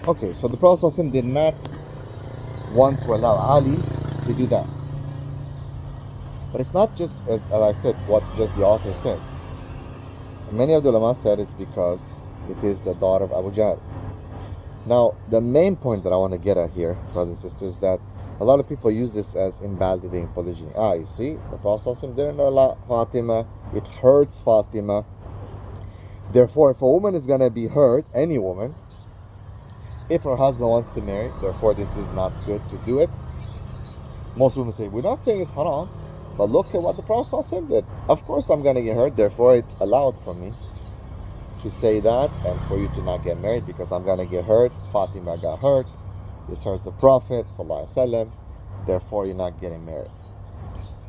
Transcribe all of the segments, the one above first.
Okay, so the Prophet ﷺ did not want to allow Ali to do that. But it's not just, as I said, what just the author says. Many of the ulama said it's because it is the daughter of Abu Jahal. Now, the main point that I want to get at here, brothers and sisters, is that a lot of people use this as invalidating polygyny. You see, the Prophet ﷺ didn't allow Fatima. It hurts Fatima. Therefore, if a woman is going to be hurt, any woman, if her husband wants to marry, therefore this is not good to do it. Most women say, we're not saying it's haram, but look at what the Prophet ﷺ did. Of course I'm going to get hurt, therefore it's allowed for me to say that and for you to not get married because I'm going to get hurt. Fatima got hurt. This hurts the Prophet ﷺ, therefore you're not getting married.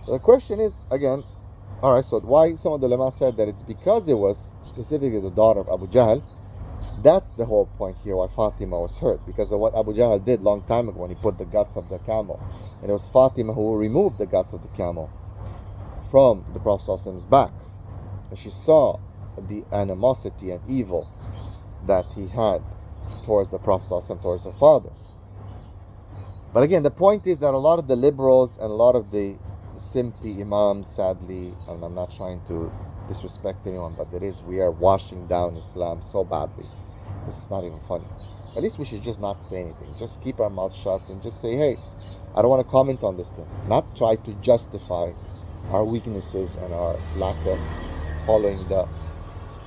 So the question is, again, alright, so why some of the ulama said that it's because it was specifically the daughter of Abu Jahal. That's the whole point here why Fatima was hurt, because of what Abu Jahal did long time ago when he put the guts of the camel. And it was Fatima who removed the guts of the camel from the Prophet's back. And she saw the animosity and evil that he had towards the Prophet, towards her father. But again, the point is that a lot of the liberals and a lot of the simpy imams, sadly, and I'm not trying to disrespect anyone, but we are washing down Islam so badly. It's not even funny. At least we should just not say anything. Just keep our mouth shut and just say, hey, I don't want to comment on this thing. Not try to justify our weaknesses and our lack of following the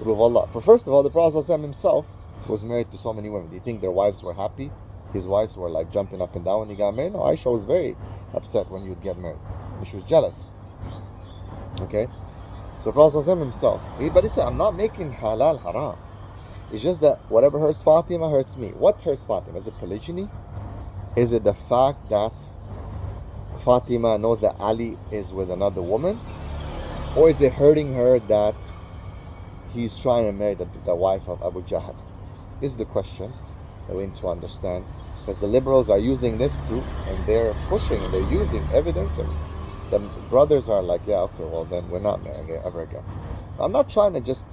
rule of Allah. For first of all, the Prophet himself was married to so many women. Do you think their wives were happy? His wives were like jumping up and down when he got married? No, Aisha was very upset when he would get married. She was jealous. Okay? So Prophet himself, but he said, I'm not making halal haram. It's just that whatever hurts Fatima hurts me. What hurts Fatima? Is it polygyny? Is it the fact that Fatima knows that Ali is with another woman? Or is it hurting her that he's trying to marry the wife of Abu Jahal? This is the question that we need to understand. Because the liberals are using this too, and they're pushing and they're using evidence, and the brothers are like, yeah, okay, well then we're not marrying ever again. I'm not trying to just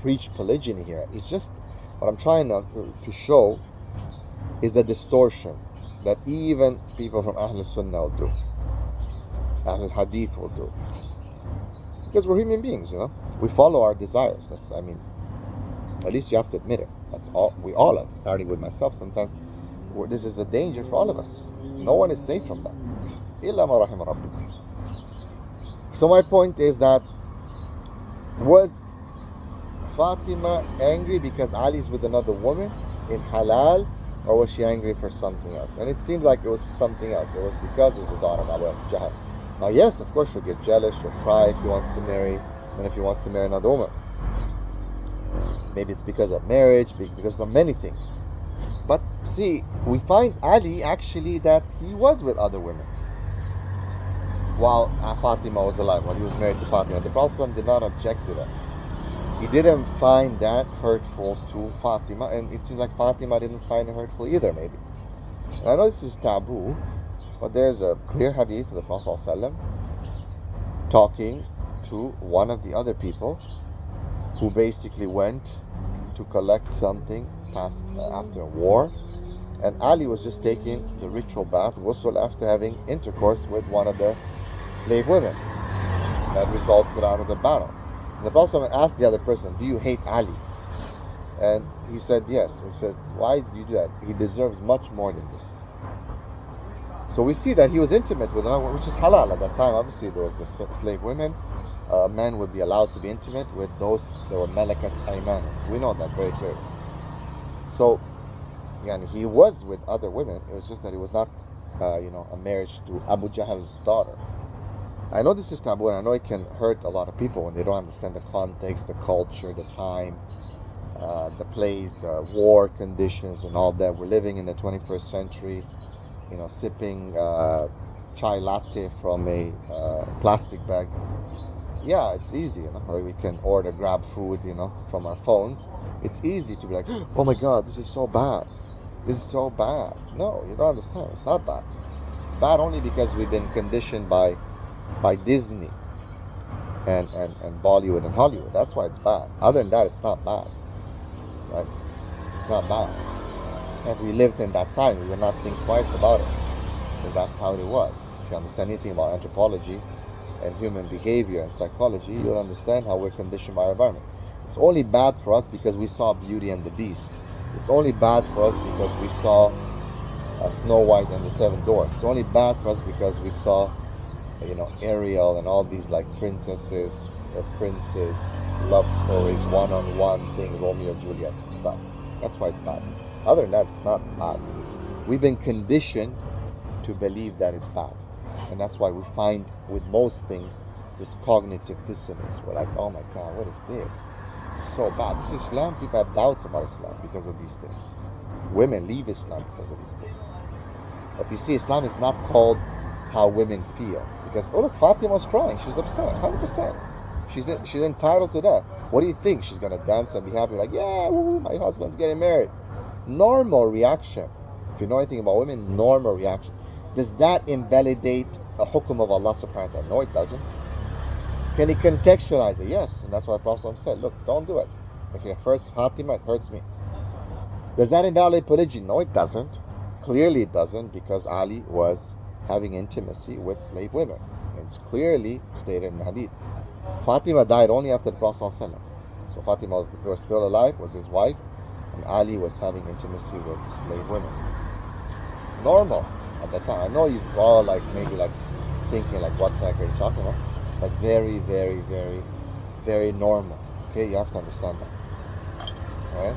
preach polygyny here. It's just what I'm trying to show is the distortion that even people from Ahl Sunnah will do, Ahl Hadith will do, because we're human beings, we follow our desires. At least you have to admit it. That's all we all have, starting with myself. Sometimes this is a danger for all of us. No one is safe from that. Illa ma rahim rabbik. So my point is that, was Fatima angry because Ali's with another woman in halal, or was she angry for something else? And it seems like it was something else. It was because it was the daughter of Abu Jahal. Now yes, of course she'll get jealous, she'll cry if he wants to marry, and if he wants to marry another woman. Maybe it's because of marriage, because of many things. But see, we find Ali actually that he was with other women while Fatima was alive, when he was married to Fatima. The Prophet did not object to that. He didn't find that hurtful to Fatima, and it seems like Fatima didn't find it hurtful either, maybe. And I know this is taboo, but there's a clear hadith of the Prophet ﷺ talking to one of the other people who basically went to collect something after a war, and Ali was just taking the ritual bath, ghusl, after having intercourse with one of the slave women that resulted out of the battle. And the Prophet asked the other person, do you hate Ali? And he said yes. He said, why do you do that? He deserves much more than this. So we see that he was intimate with another, which is halal at that time. Obviously there was the slave women. Men would be allowed to be intimate with those that were malakat ayman. We know that very clearly. So he was with other women. It was just that it was not a marriage to Abu Jahal's daughter. I know this is taboo, and I know it can hurt a lot of people when they don't understand the context, the culture, the time, the place, the war conditions and all that. We're living in the 21st century, sipping chai latte from a plastic bag. Yeah, it's easy, or we can order grab food, from our phones. It's easy to be like, oh my God, this is so bad. This is so bad. No, you don't understand. It's not bad. It's bad only because we've been conditioned by Disney and Bollywood and Hollywood. That's why it's bad. Other than that, it's not bad. Right? It's not bad. If we lived in that time, we would not think twice about it. Because that's how it was. If you understand anything about anthropology and human behavior and psychology, you'll understand how we're conditioned by our environment. It's only bad for us because we saw Beauty and the Beast. It's only bad for us because we saw Snow White and the Seven Dwarfs. It's only bad for us because we saw, Ariel and all these like princesses or princes, love stories, one-on-one thing, Romeo Juliet stuff. That's why it's bad. Other than that, it's not bad. We've been conditioned to believe that it's bad. And that's why we find with most things this cognitive dissonance. We're like, oh my God, what is this? It's so bad. This is Islam. People have doubts about Islam because of these things. Women leave Islam because of these things. But you see, Islam is not called how women feel. Because, oh look, Fatima was crying. She was upset, 100%. She's entitled to that. What do you think? She's going to dance and be happy like, yeah, woo, my husband's getting married. Normal reaction. If you know anything about women, normal reaction. Does that invalidate a hukum of Allah subhanahu wa ta'ala? No, it doesn't. Can he contextualize it? Yes. And that's why Prophet said, look, don't do it. If it hurts Fatima, it hurts me. Does that invalidate polygyny? No, it doesn't. Clearly it doesn't, because Ali was having intimacy with slave women. It's clearly stated in the Hadith. Fatima died only after the Prophet ﷺ. So Fatima was still alive, was his wife, and Ali was having intimacy with slave women. Normal at that time. I know you all maybe thinking what the heck are you talking about? But very, very, very, very normal. Okay, you have to understand that. Alright?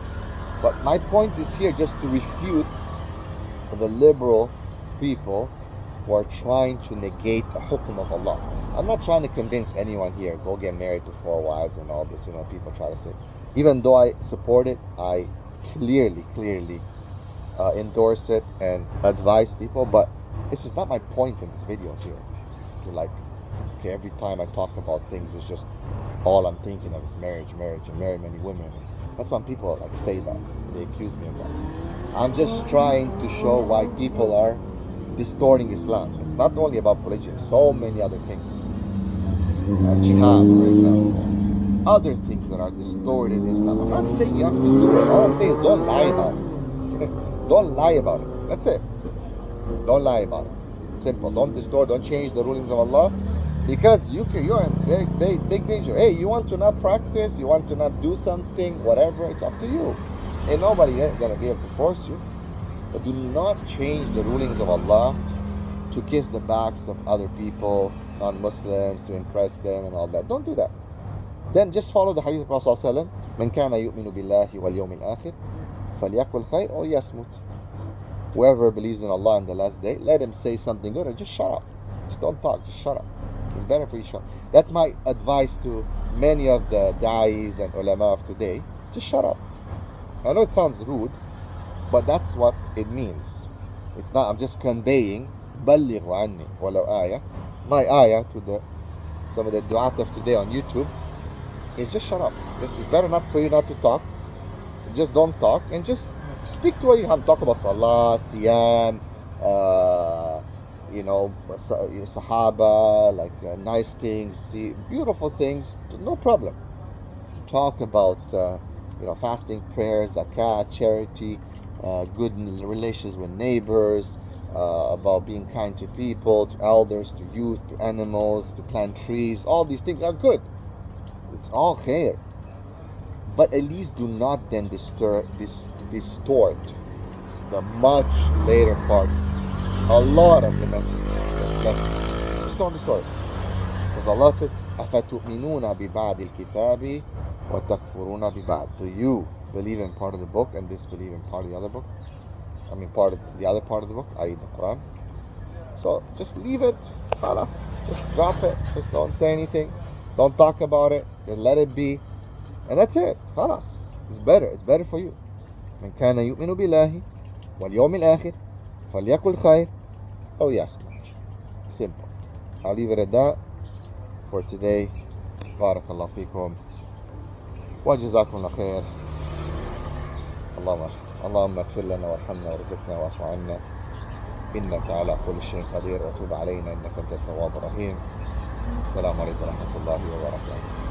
But my point is here just to refute the liberal people who are trying to negate the hukum of Allah. I'm not trying to convince anyone here, go get married to 4 wives and all this, people try to say. Even though I support it, I clearly endorse it and advise people, but this is not my point in this video here. To every time I talk about things, it's just all I'm thinking of is marriage, and marry many women. That's when people say that. They accuse me of that. I'm just trying to show why people are distorting Islam. It's not only about polygyny, so many other things. Jihad, for example. Other things that are distorted in Islam. I'm not saying you have to do it. All I'm saying is don't lie about it. Don't lie about it. That's it. Don't lie about it. Simple. Don't distort, don't change the rulings of Allah. Because you're in very big danger. Hey, you want to not practice, you want to not do something, whatever, it's up to you. Ain't nobody gonna be able to force you. But do not change the rulings of Allah to kiss the backs of other people, non-Muslims, to impress them and all that. Don't do that. Then just follow the hadith of Prophet ﷺ. مَنْ كَانَ يُؤْمِنُ بِاللَّهِ وَالْيَوْمِ الْآخِرِ فَلْيَقُلْ خَيْرًا أَوْ لِيَصْمُتْ. Whoever believes in Allah and the last day, let him say something good or just shut up. Just don't talk, just shut up. It's better for you to shut up. That's my advice to many of the da'is and ulama of today. Just shut up. I know it sounds rude, but that's what it means. It's not, I'm just conveying بَلِّغُ عَنِّي وَلَوْ آيَةً. My ayah to some of the du'at of today on YouTube is just shut up. It's better not for you not to talk. Just don't talk and just stick to what you have. Talk about salah, siyam, sahaba, nice things, see beautiful things, no problem. Talk about fasting, prayers, zakat, charity, good relations with neighbors, about being kind to people, to elders, to youth, to animals, to plant trees. All these things are good. It's all khair. But at least do not then distort the much later part, a lot of the message that's left. Just don't distort it. Because Allah says, أَفَتُؤْمِنُونَ بِبَعْدِ الْكِتَابِ وَتَكْفُرُونَ بِبَعْدِ. Do you believe in part of the book and disbelieve in part of the other book? Part of the other part of the book, i.e. the Quran. So just leave it, khalas. Just drop it, just don't say anything, don't talk about it, just let it be, and that's it, khalas. It's better for you. من كان يؤمن بالله واليوم الآخر فليقل خير أو يصمت. Simple. I'll leave it at that for today. بارك الله فيكم وجزاكم الله خير. اللهم اغفر لنا وارحمنا وارزقنا واعف عنا إنك على كل شيء قدير وتب علينا إنك أنت التواب الرحيم. السلام عليكم ورحمة الله وبركاته.